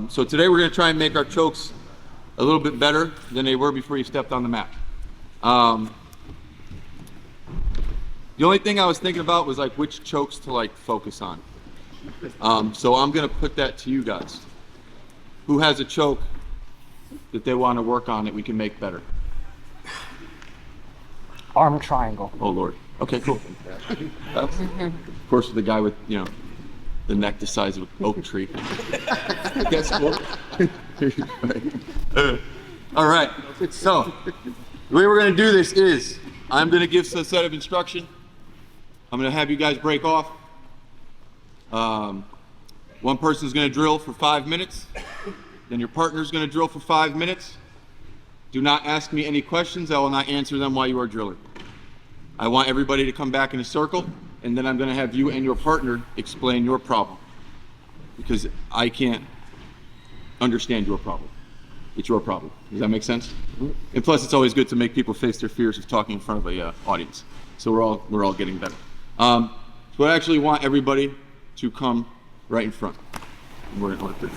So today we're going to try and make our chokes a little bit better than they were before you stepped on the mat. The only thing I was thinking about was like which chokes to like focus on. So I'm going to put that to you guys. Who has a choke that they want to work on that we can make better? Arm triangle. Oh Lord. Okay, cool. Of course, the guy with, you know, the neck the size of an oak tree. That's cool. All right. So the way we're going to do this is I'm going to give a set of instruction. I'm going to have you guys break off. One person's going to drill for 5 minutes. Then your partner's going to drill for 5 minutes. Do not ask me any questions. I will not answer them while you are drilling. I want everybody to come back in a circle, and then I'm going to have you and your partner explain your problem, because I can't understand your problem. It's your problem. Does that make sense? Mm-hmm. And plus, it's always good to make people face their fears of talking in front of a audience. So we're all getting better. So I actually want everybody to come right in front. We're going to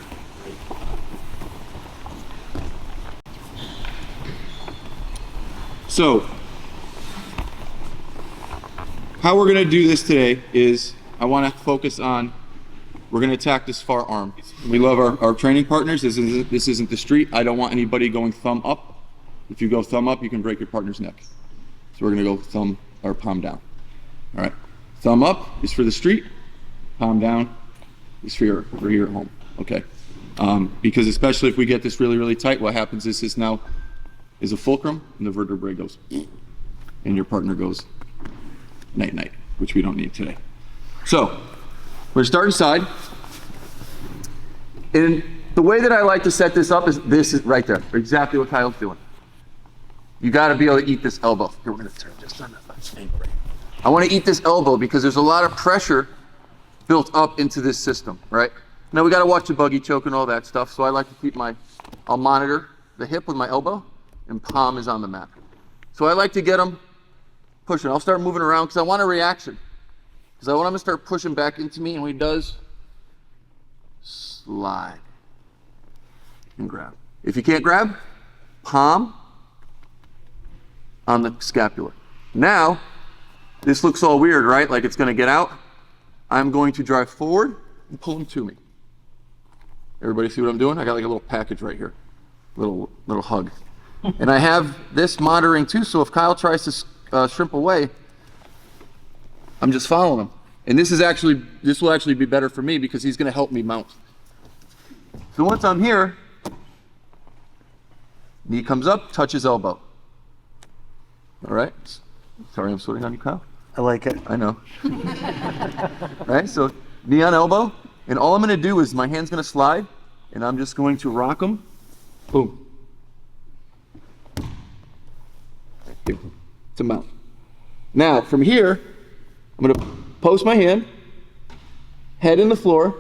So, how we're going to do this today is I want to focus on, we're going to attack this far arm. We love our training partners. This isn't the street. I don't want anybody going thumb up. If you go thumb up, you can break your partner's neck. So we're going to go thumb or palm down. All right. Thumb up is for the street. Palm down is for here at home. Okay. Because especially if we get this really, really tight, what happens is this now is a fulcrum, and the vertebrae goes, and your partner goes night-night, which we don't need today. So, we're gonna start inside. And the way that I like to set this up is this is right there, exactly what Kyle's doing. You gotta be able to eat this elbow. Here, we're gonna turn just on that angle right. I wanna eat this elbow because there's a lot of pressure built up into this system, right? Now we gotta watch the buggy choke and all that stuff, so I like to keep I'll monitor the hip with my elbow, and palm is on the mat. So I like to get them pushing. I'll start moving around because I want a reaction. Because I want him to start pushing back into me, and when he does, slide and grab. If you can't grab, palm on the scapula. Now, this looks all weird, right? Like it's gonna get out. I'm going to drive forward and pull him to me. Everybody see what I'm doing? I got like a little package right here. Little hug. And I have this monitoring too, so if Kyle tries to shrimp away, I'm just following him. And this will actually be better for me because he's gonna help me mount. So once I'm here, knee comes up, touches elbow. All right, sorry I'm sweating on you, Kyle. I like it. I know. Right, so knee on elbow, and all I'm gonna do is my hand's gonna slide, and I'm just going to rock him, boom. To mount. Now, from here, I'm going to post my hand, head in the floor,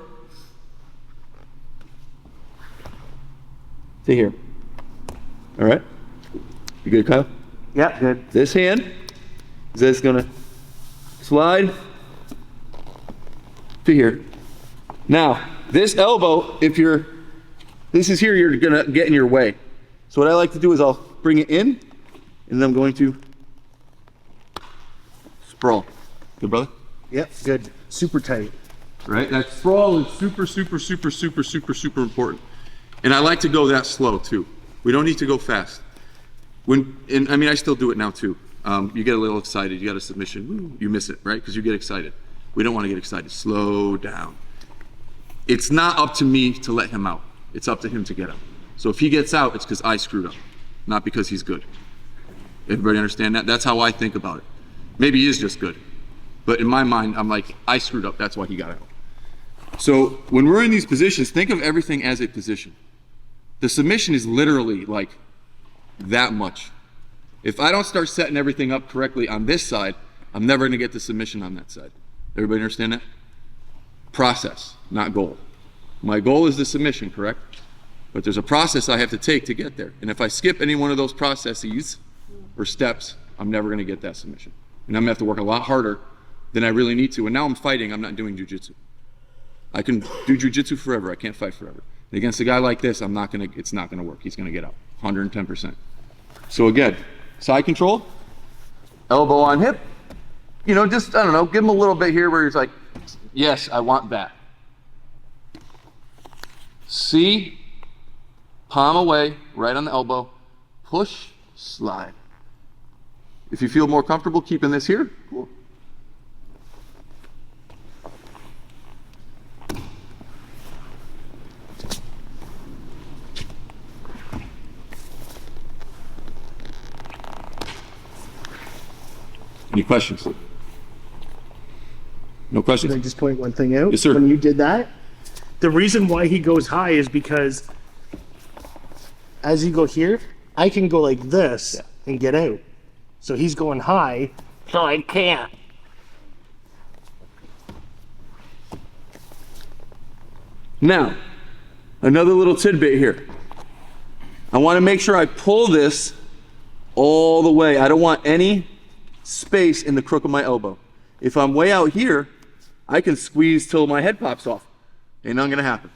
to here. All right? You good, Kyle? Yeah, good. This hand is just going to slide to here. Now, this elbow, this is here, you're going to get in your way. So what I like to do is I'll bring it in, and then I'm going to sprawl. Good, brother? Yep, good. Super tight. Right? That sprawl is super, super, super, super, super, super important. And I like to go that slow too. We don't need to go fast. I still do it now too. You get a little excited, you got a submission, woo, you miss it, right? Because you get excited. We don't want to get excited. Slow down. It's not up to me to let him out. It's up to him to get out. So if he gets out, it's because I screwed up, not because he's good. Everybody understand that? That's how I think about it. Maybe he is just good. But in my mind, I'm like, I screwed up, that's why he got out. So when we're in these positions, think of everything as a position. The submission is literally like that much. If I don't start setting everything up correctly on this side, I'm never gonna get the submission on that side. Everybody understand that? Process, not goal. My goal is the submission, correct? But there's a process I have to take to get there. And if I skip any one of those processes or steps, I'm never gonna get that submission. And I'm gonna have to work a lot harder than I really need to. And now I'm fighting, I'm not doing jujitsu. I can do jujitsu forever, I can't fight forever. Against a guy like this, it's not gonna work. He's gonna get out, 110%. So again, side control, elbow on hip. You know, just, I don't know, give him a little bit here where he's like, yes, I want that. C, palm away, right on the elbow, push, slide. If you feel more comfortable keeping this here, cool. Any questions? No questions? Can I just point one thing out? Yes, sir. When you did that, the reason why he goes high is because as you go here, I can go like this and get out. So he's going high, so I can't. Now, another little tidbit here. I want to make sure I pull this all the way. I don't want any space in the crook of my elbow. If I'm way out here, I can squeeze till my head pops off. Ain't nothing gonna happen.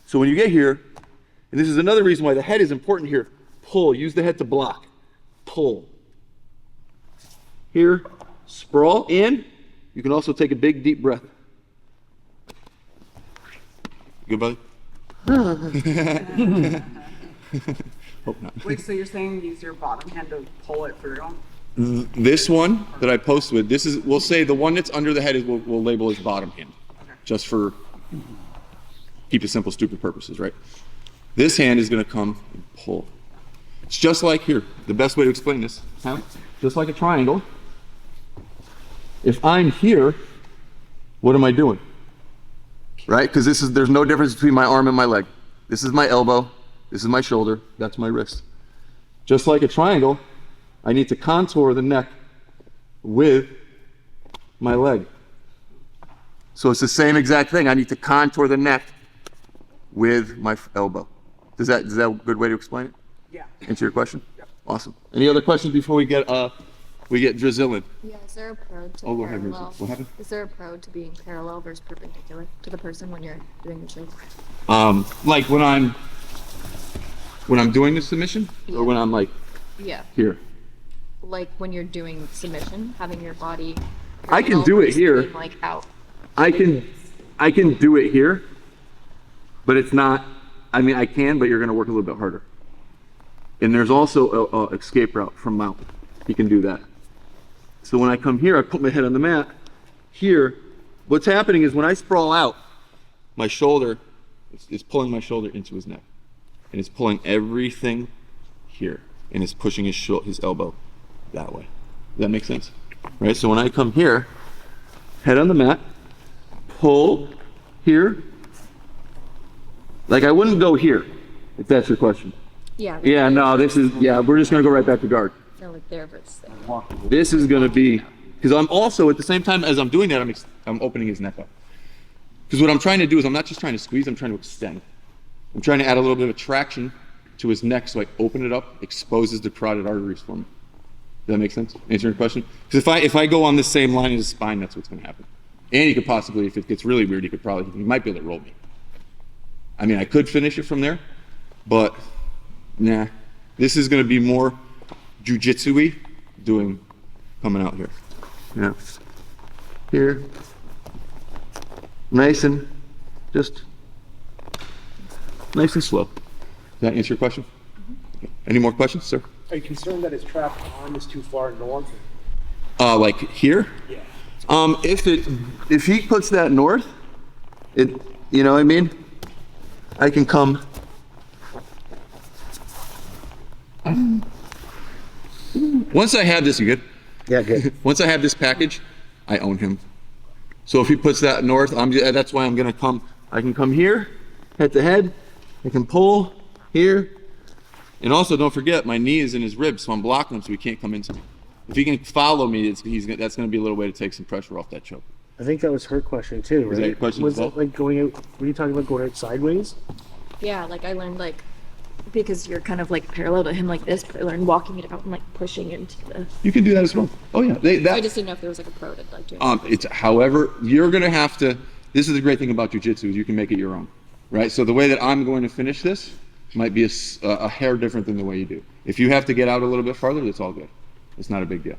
So when you get here, and this is another reason why the head is important here, pull, use the head to block. Pull. Here, sprawl in. You can also take a big deep breath. Good, buddy? Hope not. Wait, so you're saying use your bottom hand to pull it through? This one that I post with, this is, we'll say the one that's under the head is we'll label as bottom hand. Okay. Just for keep it simple, stupid purposes, right? This hand is gonna come and pull. It's just like here, the best way to explain this, just like a triangle. If I'm here, what am I doing? Right? Because there's no difference between my arm and my leg. This is my elbow, this is my shoulder, that's my wrist. Just like a triangle, I need to contour the neck with my leg. So it's the same exact thing. I need to contour the neck with my elbow. Is that a good way to explain it? Yeah. Answer your question? Yep. Awesome. Any other questions before we get drizzling? Yeah, is there a pro to Oh, go ahead, parallel? Rizzo. What happened? Is there a pro to being parallel versus perpendicular to the person when you're doing the shake? Like when I'm doing the submission, or when I'm like Yeah, here. like when you're doing submission, having your body. I can parallel do it versus here. being, like out. I can do it here, but it's not. I mean, I can, but you're going to work a little bit harder. And there's also a escape route from mount. You can do that. So when I come here, I put my head on the mat. Here, what's happening is when I sprawl out, my shoulder is pulling my shoulder into his neck, and it's pulling everything here, and it's pushing his elbow that way. Does that make sense? Right. So when I come here, head on the mat, pull here. Like I wouldn't go here, if that's your question. Yeah. Yeah, no, we're just gonna go right back to guard. No, like there versus there. This is gonna be, because I'm also, at the same time as I'm doing that, I'm opening his neck up. Because what I'm trying to do is I'm not just trying to squeeze, I'm trying to extend. I'm trying to add a little bit of traction to his neck so I open it up, exposes the carotid arteries for me. Does that make sense? Answer your question? Because if I go on the same line as his spine, that's what's gonna happen. And he could possibly, if it gets really weird, he might be able to roll me. I mean, I could finish it from there, but nah. This is gonna be more jujitsu-y coming out here. Yeah. Here. Nice and slow. Does that answer your question? Okay. Any more questions, sir? Are you concerned that his trapped arm is too far north? Like here? Yeah. If he puts that north, you know what I mean? I can come. Once I have this, you good? Yeah, good. Once I have this package, I own him. So if he puts that north, that's why I'm gonna come. I can come here, head to head. I can pull here. And also don't forget, my knee is in his ribs, so I'm blocking him so he can't come into me. If he can follow me, that's gonna be a little way to take some pressure off that choke. I think that was her question too, right? that your question was as well? it like going out, were you talking about going out sideways? Yeah, like I learned like, because you're kind of like parallel to him like this, but I learned walking it out and like pushing into the. You can do that as well. Oh yeah, I just didn't know if there was like a pro to like doing. It's however you're gonna have to. This is the great thing about jujitsu is you can make it your own. right? So the way that I'm going to finish this might be a hair different than the way you do. If you have to get out a little bit farther, that's all good. It's not a big deal.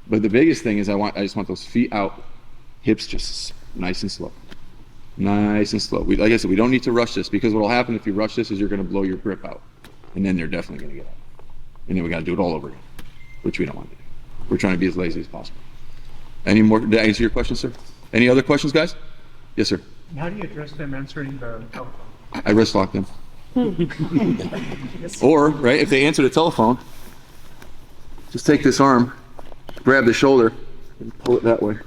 But the biggest thing is I just want those feet out, hips just nice and slow. Nice and slow. Like I said, we don't need to rush this, because what will happen if you rush this is you're going to blow your grip out. And then they're definitely going to get out. And then we got to do it all over again, which we don't want to do. We're trying to be as lazy as possible. Any more? Did I answer your question, sir? Any other questions, guys? Yes, sir. How do you address them answering the telephone? I wrist lock them. Or, right, if they answer the telephone, just take this arm, grab the shoulder, and pull it that way.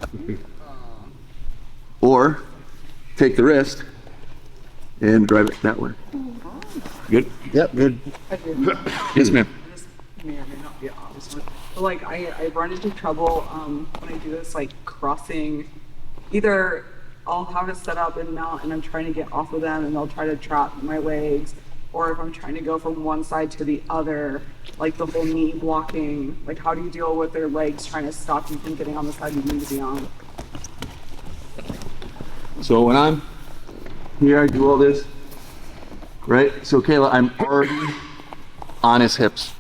Or take the wrist and drive it that way. Good? Yep, good. Yes, ma'am. This may or may not be obvious, but like I run into trouble when I do this, like crossing. Either I'll have it set up and mount, and I'm trying to get off of them, and they'll try to trap my legs. Or if I'm trying to go from one side to the other, like the whole knee blocking. Like, how do you deal with their legs trying to stop you from getting on the side you need to be on? So when I'm here, I do all this, right? So Kayla, I'm already on his hips,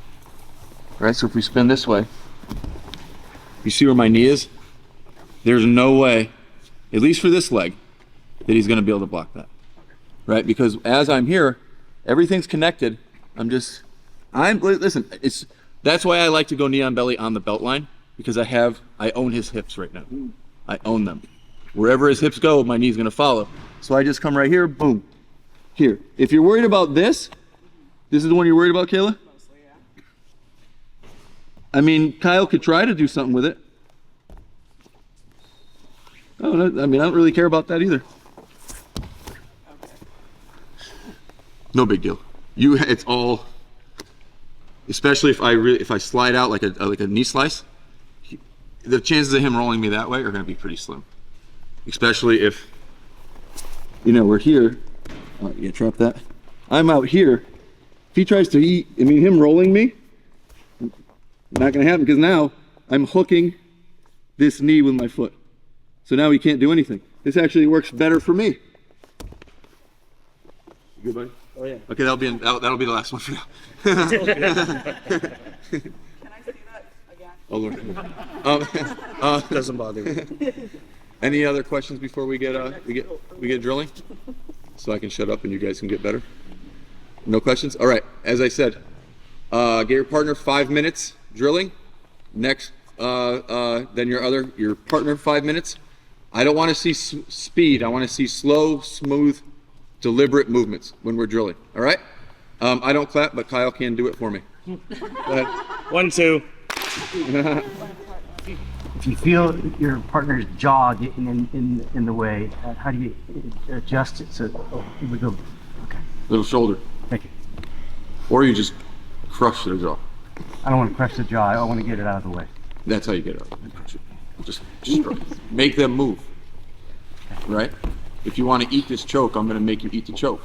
right? So if we spin this way, you see where my knee is? There's no way, at least for this leg, that he's gonna be able to block that, right? Because as I'm here, everything's connected. Listen, that's why I like to go knee on belly on the belt line, because I own his hips right now. I own them. Wherever his hips go, my knee's gonna follow. So I just come right here, boom, here. If you're worried about this is the one you're worried about, Kayla? Mostly, yeah. I mean, Kyle could try to do something with it. Oh, no, I mean, I don't really care about that either. No big deal. It's all, especially if I slide out like a knee slice, the chances of him rolling me that way are going to be pretty slim. Especially if, we're here. You trap that. I'm out here. If he tries to eat, him rolling me, not going to happen, because now I'm hooking this knee with my foot. So now he can't do anything. This actually works better for me. You good, buddy? Oh, yeah. Okay, that'll be the last one for now. Can I see that again? Oh Lord. Doesn't bother me. Any other questions before we get drilling? So I can shut up and you guys can get better. No questions? All right. As I said, get your partner 5 minutes drilling. Next, then your partner 5 minutes. I don't want to see speed. I want to see slow, smooth, deliberate movements when we're drilling. All right? I don't clap, but Kyle can do it for me. Go ahead. 1, 2. If you feel your partner's jaw getting in the way, how do you adjust it so it would go? Okay, Little shoulder. thank you. Or you just crush their jaw. I don't want to crush the jaw. I want to get it out of the way. That's how you get it out. Just make them move. Right? If you want to eat this choke, I'm going to make you eat the choke.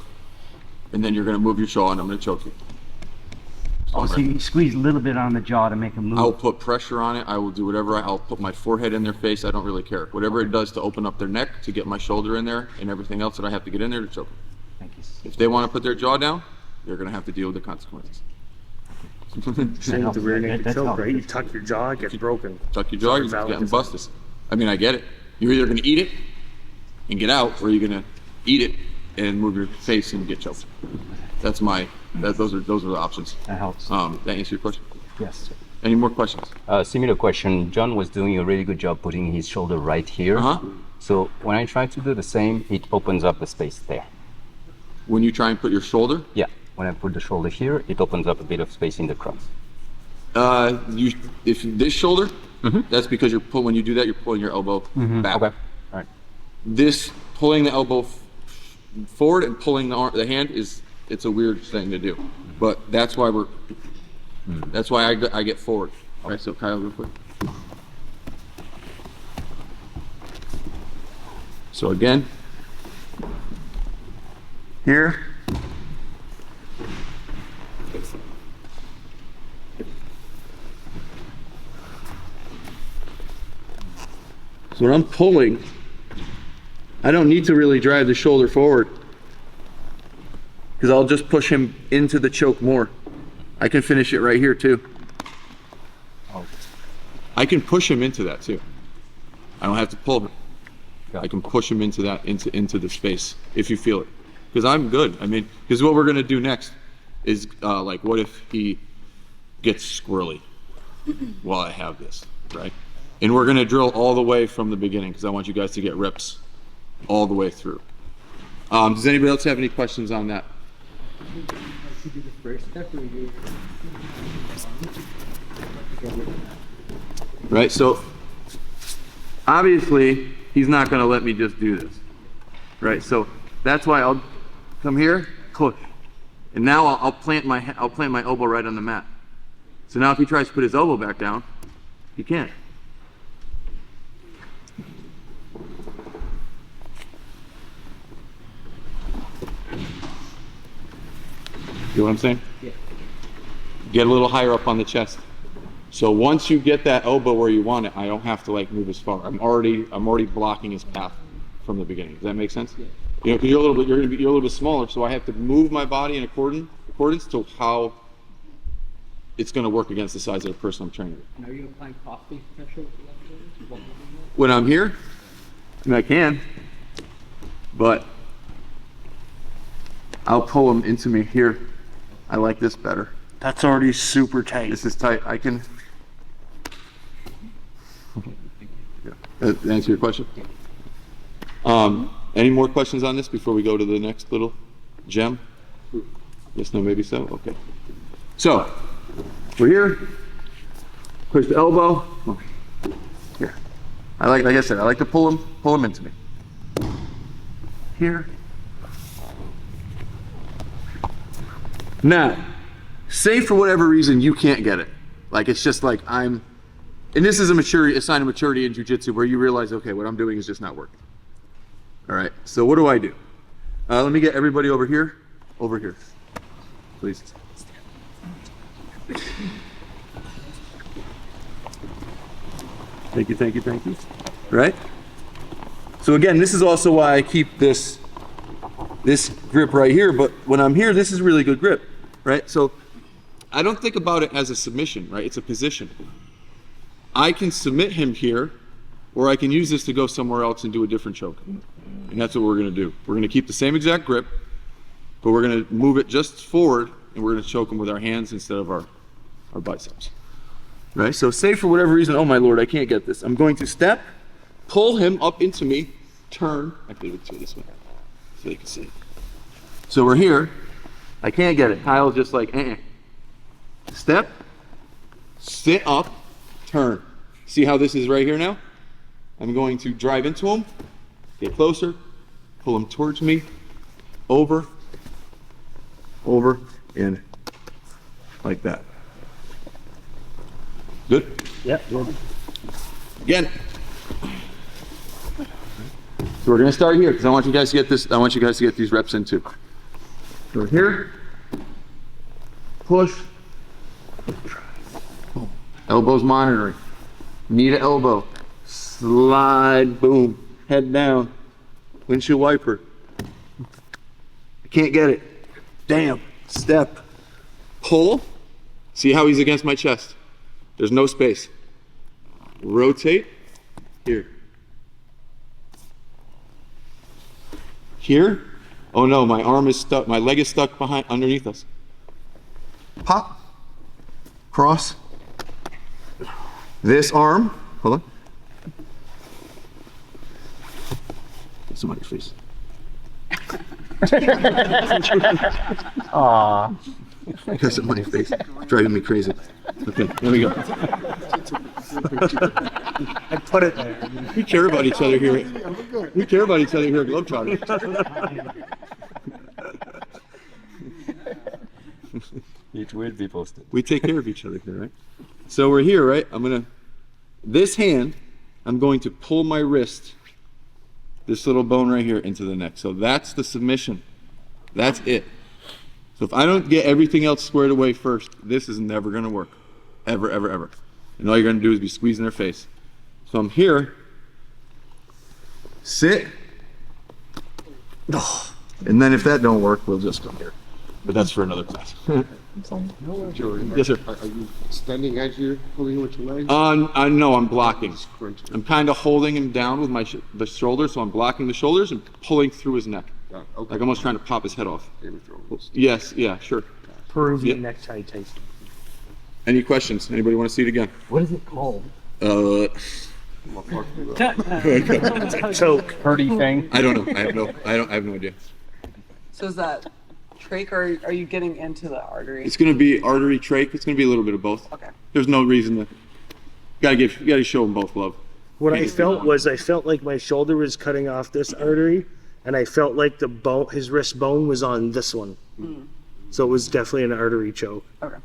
And then you're going to move your jaw and I'm going to choke you. So you squeeze a little bit on the jaw to make them move. I'll put pressure on it. I will do whatever. I'll put my forehead in their face. I don't really care. Whatever it does to open up their neck, to get my shoulder in there, and everything else that I have to get in there to choke them. Thank you. If they want to put their jaw down, they're going to have to deal with the consequences. Same with the rear naked That's choke, all. right? You tuck your jaw, it gets broken. Tuck your jaw, you're Valid getting concern. busted. I mean, I get it. You're either going to eat it and get out, or you're going to eat it and move your face and get choked. Those are the options. That helps. That answer your question? Yes. Any more questions? Similar question. John was doing a really good job putting his shoulder right here. Uh-huh. So when I try to do the same, it opens up the space there. When you try and put your shoulder, Yeah. When I put the shoulder here, it opens up a bit of space in the cross. if this shoulder, that's because when you do that, you're pulling your elbow back. Okay. All right. This pulling the elbow forward and pulling the hand it's a weird thing to do, but that's why I get forward. All right, so Kyle, real quick. So again, here. So when I'm pulling, I don't need to really drive the shoulder forward. because I'll just push him into the choke more. I can finish it right here too. I can push him into that too. I don't have to pull him. I can push him into that, into the space if you feel it. Because I'm good. I mean, because what we're gonna do next is like, what if he gets squirrely while I have this, right? And we're gonna drill all the way from the beginning because I want you guys to get reps all the way through. Does anybody else have any questions on that? Right, so obviously he's not gonna let me just do this, right? So that's why I'll come here, push, and now I'll plant my elbow right on the mat. So now if he tries to put his elbow back down, he can't. You know what I'm saying? Yeah. Get a little higher up on the chest. So once you get that elbow where you want it, I don't have to like move as far. I'm already blocking his path from the beginning. Does that make sense? Yeah. You know, because you're a little bit smaller, so I have to move my body in accordance to how it's going to work against the size of the person I'm training. And are you applying cross-face pressure with the left shoulder? When I'm here, I mean, I can, but I'll pull him into me here. I like this better. That's already super tight. This is tight. I can. Answer your question. Any more questions on this before we go to the next little gem? Yes, no, maybe so. Okay. So we're here. Push the elbow. Here. Like I said, I like to pull him into me. Here. Now, say for whatever reason you can't get it. Like it's just like and this is a sign of maturity in jiu-jitsu where you realize, okay, what I'm doing is just not working. All right, so what do I do? Let me get everybody over here, please. Thank you. Right? So again, this is also why I keep this grip right here, but when I'm here, this is really good grip, right? So I don't think about it as a submission, right? It's a position. I can submit him here, or I can use this to go somewhere else and do a different choke. And that's what we're gonna do. We're gonna keep the same exact grip, but we're gonna move it just forward, and we're gonna choke him with our hands instead of our biceps. Right? So say for whatever reason, oh my Lord, I can't get this. I'm going to step, pull him up into me, turn. Actually, let's do it this way so you can see. So we're here. I can't get it. Kyle's just like, Step, sit up, turn. See how this is right here now? I'm going to drive into him, get closer, pull him towards me, over, and like that. Good? Yep. Again. So we're gonna start here because I want you guys to get this. I want you guys to get these reps in too. So here, push, boom. Elbows monitoring. Knee to elbow, slide, boom, head down, windshield wiper. I can't get it. Damn. Step, pull. See how he's against my chest? There's no space. Rotate, here. Here, oh no, my arm is stuck, my leg is stuck underneath us. Pop, cross. This arm, hold on. Somebody's face. Aww. Because of my face, driving me crazy. Okay, there we go. I put it there. We care about each other here. We care about each other here at Globetrotter. It will be posted. We take care of each other here, right? So we're here, right? This hand, I'm going to pull my wrist, this little bone right here, into the neck. So that's the submission. That's it. So if I don't get everything else squared away first, this is never gonna work. Ever, ever, ever. And all you're gonna do is be squeezing their face. So I'm here, sit, and then if that don't work, we'll just come here. but that's for another class. Joey, Yes, sir. Are you extending as you're pulling with your legs? I know I'm blocking. Scrunching. I'm kind of holding him down with the shoulder, so I'm blocking the shoulders and pulling through his neck, Okay. like almost trying to pop his head off. Game of Thrones. Yes, yeah, sure. Peruvian Yeah. necktie type. Any questions? Anybody want to see it again? What is it called? Choke. Purdy thing? I don't know. I have no idea. So is that trach, or are you getting into the artery? It's going to be artery trach. It's going to be a little bit of both. Okay. There's no reason to. You gotta show them both love. What I felt was I felt like my shoulder was cutting off this artery, and I felt like the bone, his wrist bone, was on this one. So it was definitely an artery choke. Okay.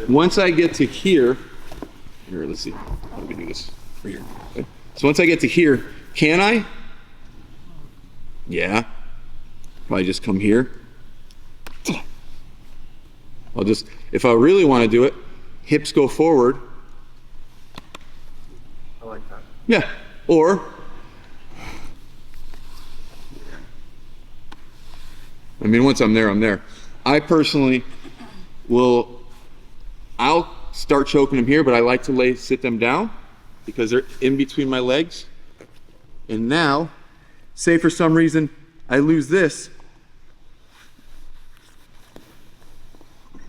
Once I get to here, let's see. How do we do this? Right here. Okay. So once I get to here, can I? Yeah. Probably just come here. I'll just, if I really want to do it, hips go forward. I like that. Yeah. Or, I mean, once I'm there, I'm there. I personally I'll start choking them here, but I like to sit them down because they're in between my legs. And now, say for some reason I lose this,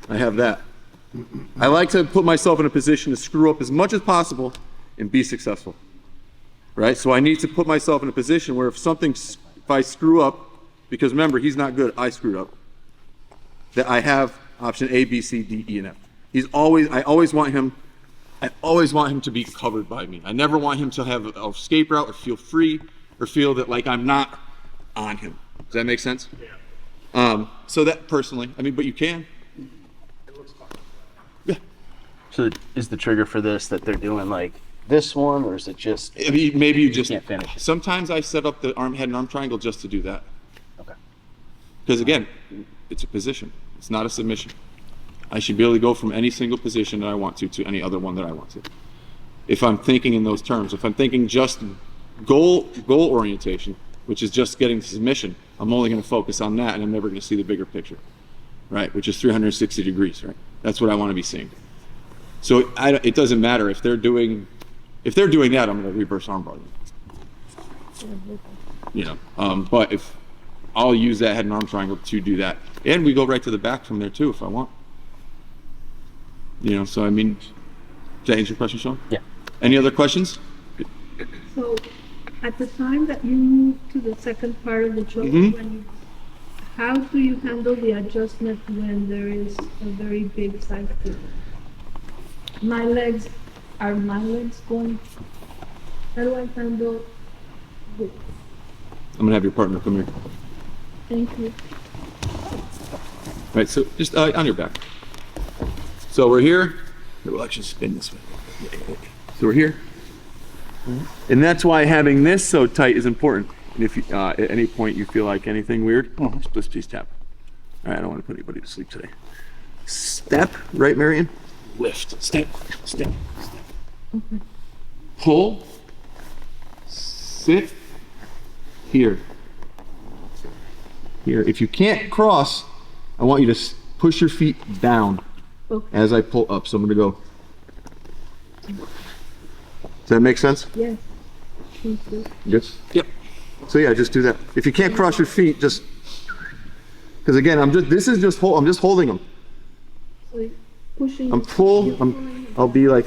I have that. I like to put myself in a position to screw up as much as possible and be successful, right? So I need to put myself in a position where if I screw up, because remember, he's not good, I screwed up, that I have option A, B, C, D, E, and F. I always want him to be covered by me. I never want him to have an escape route or feel free or feel that like I'm not on him. Does that make sense? Yeah. So that personally, I mean, but you can. Yeah. So is the trigger for this that they're doing like this one, or is it just I mean, maybe you just can't finish it? Sometimes I set up the head and arm triangle just to do that. Okay. Because again, it's a position. It's not a submission. I should be able to go from any single position that I want to any other one that I want to. If I'm thinking in those terms, if I'm thinking just goal orientation, which is just getting submission, I'm only going to focus on that, and I'm never going to see the bigger picture, right? Which is 360 degrees, right? That's what I want to be seeing. So it doesn't matter if they're doing that, I'm going to reverse armbar them. You know, but if I'll use that head and arm triangle to do that, and we go right to the back from there too if I want. You know, so I mean, does that answer your question, Sean? Yeah. Any other questions? So, at the time that you move to the second part of the choke, how do you handle the adjustment when there is a very big side kick? My legs going? How do I handle this? I'm gonna have your partner come here. Thank you. Right, so just on your back. So we're here. We'll actually spin this way. So we're here. And that's why having this so tight is important. And if you, at any point you feel like anything weird, just please tap. All right, I don't want to put anybody to sleep today. Step, right, Marion? Lift. Step, step, step. Pull. Sit. Here. Here. If you can't cross, I want you to push your feet down as I pull up. So I'm going to go. Does that make sense? Yes. Thank you. Yes. Yep. So yeah, just do that. If you can't cross your feet, just because again, I'm just holding them. So pushing. I'll be like.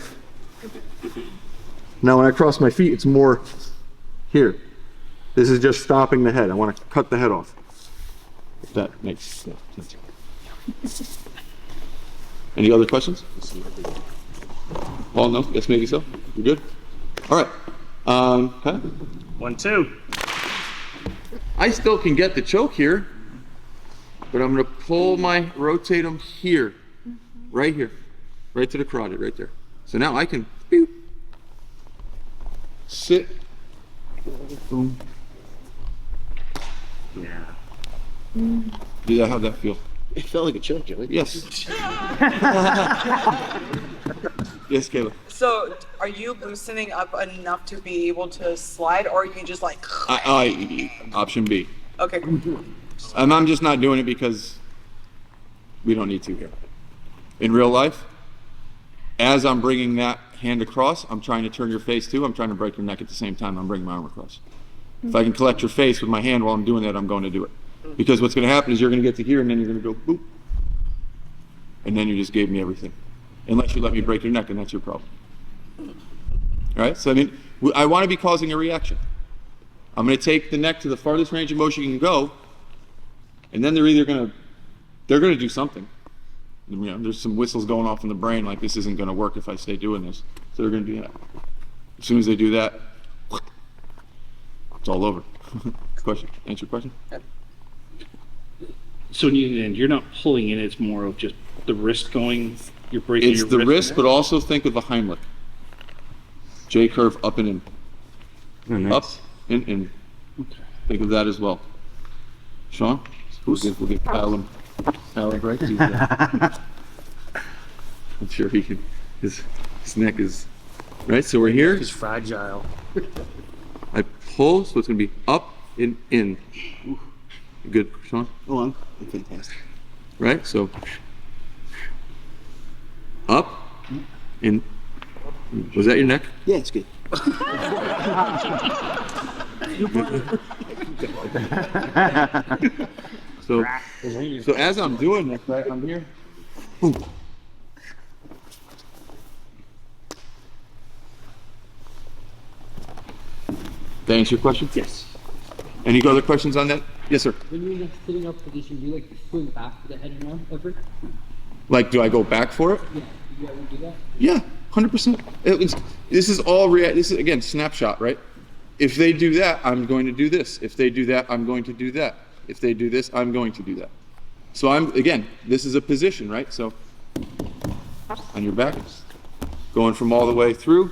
Now when I cross my feet, it's more here. This is just stopping the head. I want to cut the head off. If that makes sense. Any other questions? Paul, no? Yes, maybe so. You good? All right. Okay. 1, 2. I still can get the choke here, but I'm going to rotate them here, right here, right to the carotid, right there. So now I can sit. Boom. Yeah. How'd that feel? It felt like a choke, Joey. Yes. Yes, Caleb. So are you loosening up enough to be able to slide, or are you just like? Option B. Okay. And I'm just not doing it because we don't need to here. In real life, as I'm bringing that hand across, I'm trying to turn your face too. I'm trying to break your neck at the same time I'm bringing my arm across. If I can collect your face with my hand while I'm doing that, I'm going to do it. Because what's going to happen is you're going to get to here and then you're going to go boop. And then you just gave me everything. Unless you let me break your neck, and that's your problem. All right? So, I mean, I want to be causing a reaction. I'm going to take the neck to the farthest range of motion you can go, and then they're going to do something. You know, there's some whistles going off in the brain, like this isn't going to work if I stay doing this. So they're going to do that. As soon as they do that, it's all over. Question? Answer your question? So in the end, you're not pulling in, it's more of just the wrist going, you're breaking It's your the wrist. wrist, but also think of the Heimlich. J curve up and in. Oh, nice. Up and in. Think of that as well. Sean? We'll give Kyle a break. I'm sure he can. His neck is right. So we're here. It's fragile. I pull, so it's going to be up and in. Good, Sean? Oh, I'm fantastic. Right? So up, in. Was that your neck? Yeah, it's good. So as I'm doing this, right, I'm here. Did that answer your question? Yes. Any other questions on that? Yes, sir. When you're in a sitting up position, do you like to swing back with the head and arm ever? Like, do I go back for it? Yeah. Do you ever do that? Yeah, 100%. This is all this is again snapshot, right? If they do that, I'm going to do this. If they do that, I'm going to do that. If they do this, I'm going to do that. So this is a position, right? So on your back, going from all the way through.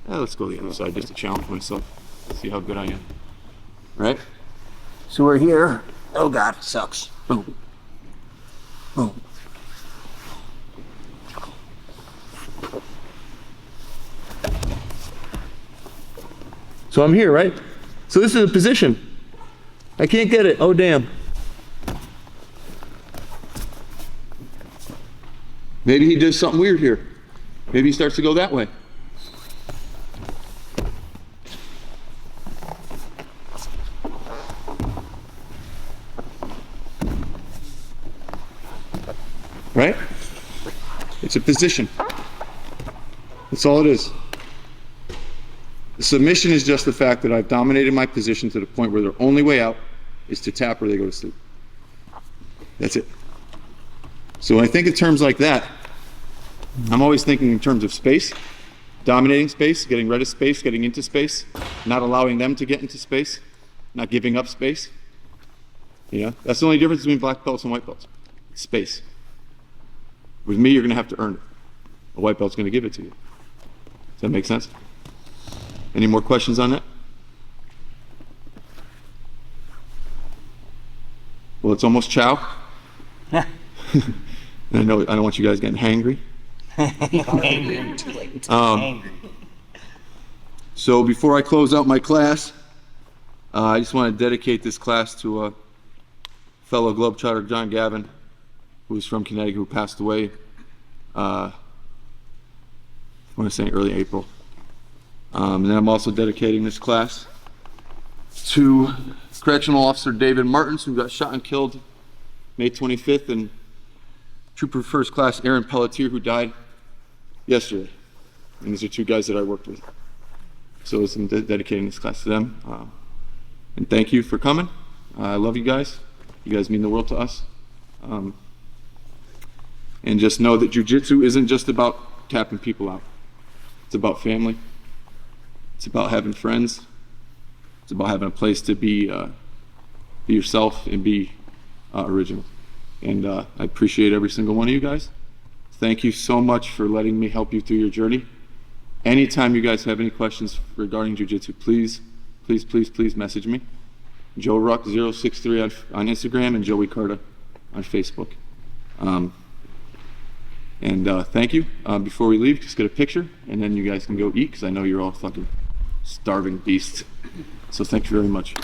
Let's go the other side just to challenge myself. See how good I am. Right? So we're here. Oh God, it sucks. Boom. Boom. So I'm here, right? So this is a position. I can't get it. Oh, damn. Maybe he does something weird here. Maybe he starts to go that way. Right? It's a position. That's all it is. The submission is just the fact that I've dominated my position to the point where their only way out is to tap or they go to sleep. That's it. So when I think in terms like that, I'm always thinking in terms of space, dominating space, getting rid of space, getting into space, not allowing them to get into space, not giving up space. You know, that's the only difference between black belts and white belts. Space. With me, you're going to have to earn it. A white belt's going to give it to you. Does that make sense? Any more questions on that? Well, it's almost chow. I don't want you guys getting hangry. So before I close out my class, I just want to dedicate this class to a fellow Globetrotter, John Gavin, who was from Connecticut, who passed away, I want to say early April. And then I'm also dedicating this class to Correctional Officer David Martins, who got shot and killed May 25th, and Trooper First Class Aaron Pelletier, who died yesterday. And these are two guys that I worked with. So I'm dedicating this class to them. And thank you for coming. I love you guys. You guys mean the world to us. And just know that jiu-jitsu isn't just about tapping people out. It's about family. It's about having friends. It's about having a place to be yourself and be original. And I appreciate every single one of you guys. Thank you so much for letting me help you through your journey. Anytime you guys have any questions regarding jiu-jitsu, please message me. Joe Ruck 063 on Instagram and Joey Carta on Facebook. And thank you. Before we leave, just get a picture, and then you guys can go eat, because I know you're all fucking starving beasts. So thank you very much.